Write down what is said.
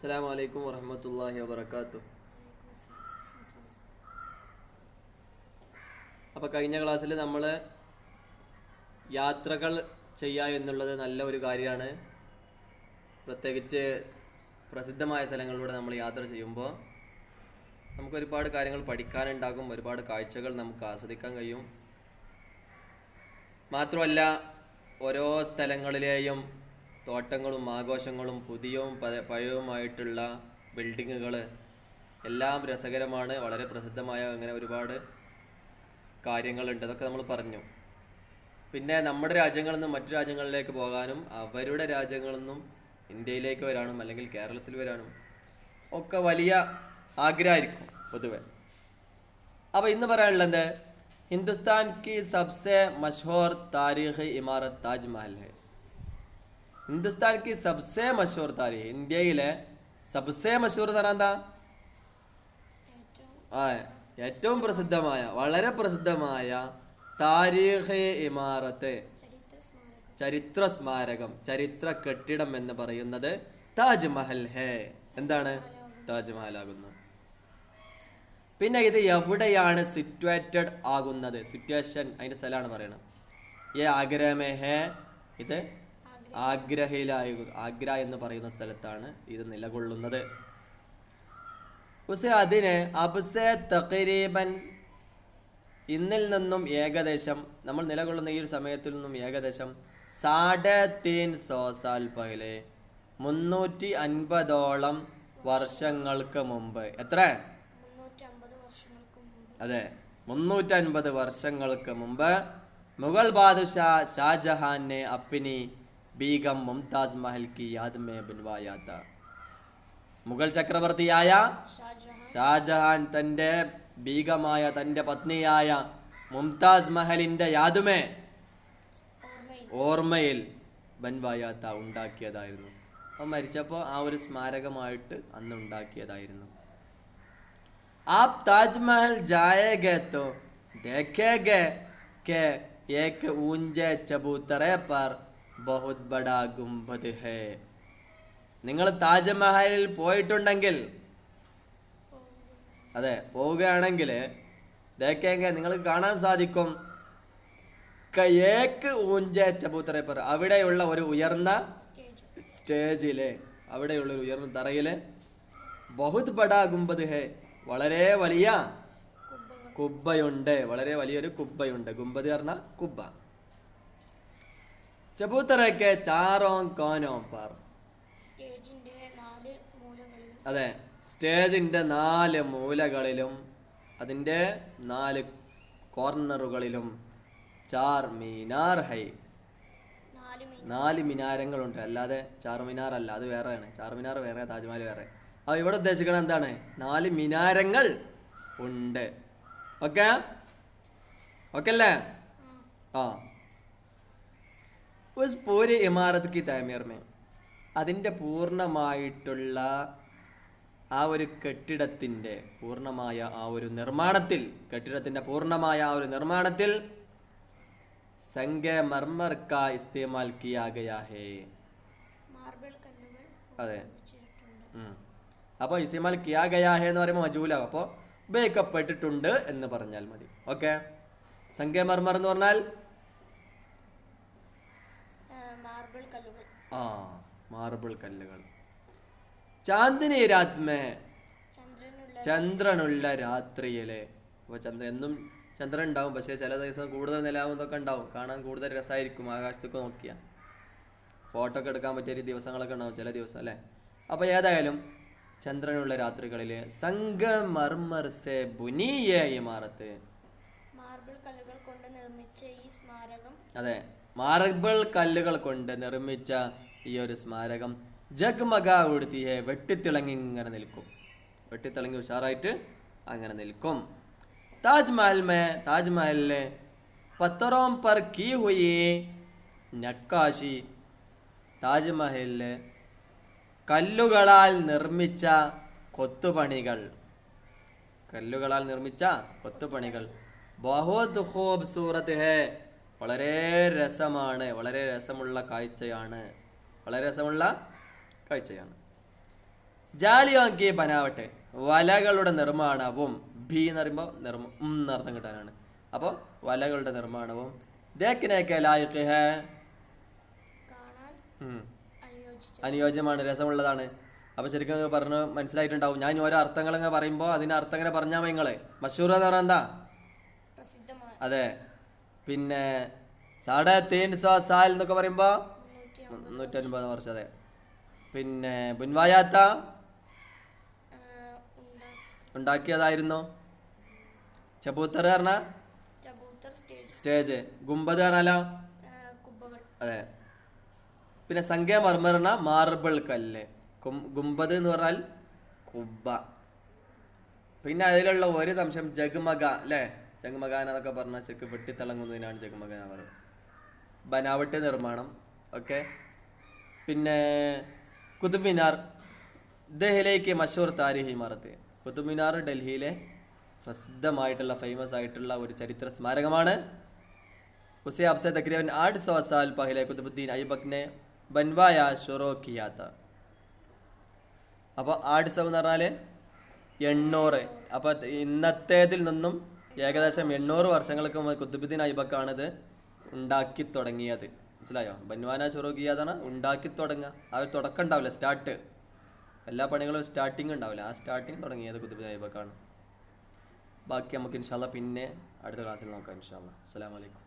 അസ്സലാമു അലൈക്കും വറഹ്മത്തുള്ളാഹി വബറകാതുഹു. അപ്പോൾ കഴിഞ്ഞ ക്ലാസ്സിൽ നമ്മൾ യാത്രകൾ ചെയ്യുക എന്നുള്ളത് നല്ല ഒരു കാര്യമാണ്. പ്രത്യേകിച്ച് പ്രസിദ്ധമായ സ്ഥലങ്ങളിലൂടെ നമ്മൾ യാത്ര ചെയ്യുമ്പോൾ നമുക്ക് ഒരുപാട് കാര്യങ്ങൾ പഠിക്കാനുണ്ടാകും, ഒരുപാട് കാഴ്ചകൾ നമുക്ക് ആസ്വദിക്കാൻ കഴിയും. മാത്രമല്ല ഓരോ സ്ഥലങ്ങളിലെയും തോട്ടങ്ങളും ആഘോഷങ്ങളും പുതിയവും പഴയവുമായിട്ടുള്ള ബിൽഡിങ്ങുകൾ എല്ലാം രസകരമാണ്, വളരെ പ്രസിദ്ധമായ അങ്ങനെ ഒരുപാട് കാര്യങ്ങളുണ്ട്. അതൊക്കെ നമ്മൾ പറഞ്ഞു. പിന്നെ നമ്മുടെ രാജ്യങ്ങളിൽ നിന്നും മറ്റു രാജ്യങ്ങളിലേക്ക് പോകാനും അവരുടെ രാജ്യങ്ങളിൽ നിന്നും ഇന്ത്യയിലേക്ക് വരാനും അല്ലെങ്കിൽ കേരളത്തിൽ വരാനും ഒക്കെ വലിയ ആഗ്രഹമായിരിക്കും പൊതുവെ. അപ്പോൾ ഇന്ന് പറയാനുള്ളത് ഹിന്ദുസ്ഥാൻ की सबसे मशहूर तारीख़ी इमारत ताजमहल है. ഹിന്ദുസ്ഥാൻ की सबसे मशहूर तारीख़, ഇന്ത്യയിലെ സബ്സെ മഷൂർ എന്ന് പറഞ്ഞാൽ എന്താ? ഏറ്റവും പ്രസിദ്ധമായ, വളരെ പ്രസിദ്ധമായ താരീഖി ഇമാറത്ത്, ചരിത്ര സ്മാരകം, ചരിത്ര കെട്ടിടം എന്ന് പറയുന്നത് താജ്മഹൽ ഹേ. എന്താണ്? താജ്മഹൽ ആകുന്നു. പിന്നെ ഇത് എവിടെയാണ് സിറ്റുവേറ്റഡ് ആകുന്നത്? സിറ്റുവേഷൻ അതിൻ്റെ സ്ഥലമാണ് പറയണം. ഈ ആഗ്രഹമേ ഹേ, ഇത് ആഗ്ര എന്ന് പറയുന്ന സ്ഥലത്താണ് ഇത് നിലകൊള്ളുന്നത്. ഉസേ അതിന് അബ്സെ തഖരീബൻ, ഇന്നിൽ നിന്നും ഏകദേശം, നമ്മൾ നിലകൊള്ളുന്ന ഈ ഒരു സമയത്തിൽ നിന്നും ഏകദേശം 350 സാൽ പഹലെ, 350ഓളം വർഷങ്ങൾക്ക് മുമ്പ്. എത്ര? അതെ, 350 വർഷങ്ങൾക്ക് മുമ്പ് മുഗൾ ബാദുഷാ ഷാജഹാൻ ने अपनी ബീഗം മുംതാസ് മഹൽ की याद में बनवाया था. മുഗൾ ചക്രവർത്തിയായ ഷാജഹാൻ തൻ്റെ ബീഗമായ, തൻ്റെ പത്നിയായ മുംതാസ് മഹലിൻ്റെ യാദുമേ, ഓർമ്മയിൽ ബൻവായാത്ത ഉണ്ടാക്കിയതായിരുന്നു. അപ്പം മരിച്ചപ്പോൾ ആ ഒരു സ്മാരകമായിട്ട് അന്ന് ഉണ്ടാക്കിയതായിരുന്നു. आप ताजमहल जाएंगे तो देखेंगे कि एक ऊंचे चबूतरे पर बहुत बड़ा गुंबद है. നിങ്ങൾ താജ്മഹലിൽ പോയിട്ടുണ്ടെങ്കിൽ, അതെ പോവുകയാണെങ്കിൽ, ദേखेंगे നിങ്ങൾക്ക് കാണാൻ സാധിക്കും, ഏക്ക് ഊഞ്ചെ ചബൂത്തറെ പർ, അവിടെയുള്ള ഒരു ഉയർന്ന സ്റ്റേജിലെ, അവിടെയുള്ള ഒരു ഉയർന്ന തറയിലെ ബഹുത് ബഡാ ഗുംബദ് ഹേ, വളരെ വലിയ കുബ്ബയുണ്ട്, വളരെ വലിയൊരു കുബ്ബയുണ്ട്. ഗുംബദ് പറഞ്ഞ കുബ്ബ. ചബൂത്തറയ്ക്ക് ചാറോ കോനോ പാർ, അതെ സ്റ്റേജിന്റെ 4 മൂലകളിലും അതിൻ്റെ 4 കോർണറുകളിലും ചാർ മീനാർ ഹൈ, 4 മിനാരങ്ങളുണ്ട്. അല്ലാതെ ചാർ മിനാർ അല്ല, അത് വേറെയാണ്. ചാർ മിനാർ വേറെ, താജ്മഹൽ വേറെ. അപ്പോൾ ഇവിടെ ഉദ്ദേശിക്കുന്നത് എന്താണ്? 4 മിനാരങ്ങൾ ഉണ്ട്. ഓക്കെ ഓക്കെ അല്ലേ? ആ ഉസ് പൂരി ഇമാരത്ത് കി താമീർ മേ, അതിൻ്റെ പൂർണ്ണമായിട്ടുള്ള ആ ഒരു കെട്ടിടത്തിൻ്റെ പൂർണ്ണമായ ആ ഒരു നിർമ്മാണത്തിൽ, കെട്ടിടത്തിൻ്റെ പൂർണ്ണമായ ആ ഒരു നിർമ്മാണത്തിൽ സംഗേ മർമർ കാ ഇസ്തേമാൽ കിയാ ഗയാ ഹേ. അതെ, അപ്പോൾ ഇസ്തേമാൽ കിയാ ഗയാ ഹേ എന്ന് പറയുമ്പോൾ മജൂലാവും. അപ്പോൾ ഉപയോഗിക്കപ്പെട്ടിട്ടുണ്ട് എന്ന് പറഞ്ഞാൽ മതി. ഓക്കെ. സംഗേ മർമർ എന്ന് പറഞ്ഞാൽ മാർബിൾ കല്ലുകൾ. ചാന്ദിനി രാത്മേ, ചന്ദ്രനുള്ള രാത്രിയിലെ. അപ്പോൾ എന്നും ചന്ദ്രൻ ഉണ്ടാവും, പക്ഷേ ചില ദിവസം കൂടുതൽ നിലാവുന്നതൊക്കെ ഉണ്ടാവും, കാണാൻ കൂടുതൽ രസമായിരിക്കും. ആകാശത്തൊക്കെ നോക്കിയാൽ ഫോട്ടോ ഒക്കെ എടുക്കാൻ പറ്റിയ ദിവസങ്ങളൊക്കെ ഉണ്ടാവും ചില ദിവസം അല്ലേ. അപ്പോൾ ഏതായാലും ചന്ദ്രനുള്ള രാത്രികളിലെ സംഗമർമർ സെ ബുനിയ ഇമാറത്ത്, മാർബിൾ കല്ലുകൾ കൊണ്ട് നിർമ്മിച്ച ഈ സ്മാരകം, അതെ മാർബിൾ കല്ലുകൾ കൊണ്ട് നിർമ്മിച്ച ഈ ഒരു സ്മാരകം ജഗ്മഗ ഉടുത്തി ഹേ, വെട്ടിത്തിളങ്ങി ഇങ്ങനെ നിൽക്കും, വെട്ടിത്തിളങ്ങി ഉഷാറായിട്ട് അങ്ങനെ നിൽക്കും. താജ്മഹലിലെ പത്തറോം പർ കീ ഹുയി നക്കാശി, താജ്മഹലിലെ കല്ലുകളാൽ നിർമ്മിച്ച കൊത്തുപണികൾ, കല്ലുകളാൽ നിർമ്മിച്ച കൊത്തുപണികൾ ബഹുത് ഖൂബ്സൂറത്ത് ഹേ, വളരെ രസമാണ്, വളരെ രസമുള്ള കാഴ്ചയാണ്, വളരെ രസമുള്ള കാഴ്ചയാണ്. ജാലിയോൻ കി ബനാവട്ടെ, വലകളുടെ നിർമ്മാണവും. ബി എന്ന് പറയുമ്പോൾ എന്നർത്ഥം കിട്ടാനാണ്. അപ്പോൾ വലകളുടെ നിർമ്മാണവും. ദേഖ്നേക്കെ ലായിഖ് ഹേ, കാണാൻ അനുയോജിച്ച. അനുയോജ്യമാണ്, രസമുള്ളതാണ്. അപ്പോൾ ശരിക്കും പറഞ്ഞ് മനസ്സിലായിട്ടുണ്ടാവും. ഞാൻ ഓരോ അർത്ഥങ്ങളങ്ങ് പറയുമ്പോൾ അതിൻ്റെ അർത്ഥം ഇങ്ങനെ പറഞ്ഞാൽ നിങ്ങളെ. മഷൂർ എന്ന് പറഞ്ഞാൽ എന്താ? പ്രസിദ്ധമാണ്. അതെ. പിന്നെ 350 സാൽ എന്നൊക്കെ പറയുമ്പോൾ 350 വർഷം. അതെ. പിന്നെ ബുൻവായാത്ത ഉണ്ടാക്കിയതായിരുന്നു. ചബൂത്തർ പറഞ്ഞാൽ ചബൂത്തർ സ്റ്റേജ്. ഗുംബദ് പറഞ്ഞാലോ കുബ്ബകൾ. അതെ. പിന്നെ സംഖ്യ മർമറിന മാർബിൾ കല്ല്. ഗുംബദ് എന്ന് പറഞ്ഞാൽ കുബ്ബ. പിന്നെ അതിലുള്ള ഒരു സംശയം ജഗ്മഗ അല്ലേ? ജഗ്മഗാന എന്നൊക്കെ പറഞ്ഞാൽ ശരിക്കും വെട്ടിത്തിളങ്ങുന്നതിനാണ് ജഗ്മഗ പറയുന്നത്. ബനാവട്ട് നിർമ്മാണം. ഓക്കെ. പിന്നെ കുതുബ് മിനാർ ദഹ്ലേക്ക് മഷൂർ താരിഖി ഇമാറത്ത്. കുതുബ് മിനാർ ഡൽഹിയിലെ പ്രസിദ്ധമായിട്ടുള്ള ഫേമസ് ആയിട്ടുള്ള ഒരു ചരിത്ര സ്മാരകമാണ്. ഉസേ അബ്സെ തക്രീബൻ 800 സാൽ പഹലെ കുതുബുദ്ദീൻ ഐബക് നെ ബൻവായ ഷുറൂ കിയാ താ. അപ്പോൾ 800 എന്ന് പറഞ്ഞാൽ 800. അപ്പോൾ ഇന്നത്തേതിൽ നിന്നും ഏകദേശം 800 വർഷങ്ങൾക്ക് മുമ്പ് കുതുബുദ്ദീൻ ഐബക്കാണിത് ഉണ്ടാക്കി തുടങ്ങിയത്. മനസ്സിലായോ? ബൻവാന ഷുറൂ കിയാതാണ് ഉണ്ടാക്കി തുടങ്ങുക. ആ ഒരു തുടക്കം ഉണ്ടാവില്ല, സ്റ്റാർട്ട്. എല്ലാ പണികളും സ്റ്റാർട്ടിങ് ഉണ്ടാവില്ല. ആ സ്റ്റാർട്ടിങ് തുടങ്ങിയത് കുതുബുദ്ദീൻ ഐബക്കാണ്. ബാക്കി നമുക്ക് ഇൻഷാ അല്ലാ പിന്നെ അടുത്ത ക്ലാസ്സിൽ നോക്കാം ഇൻഷാ അല്ലാ. അസ്സലാമു അലൈക്കും.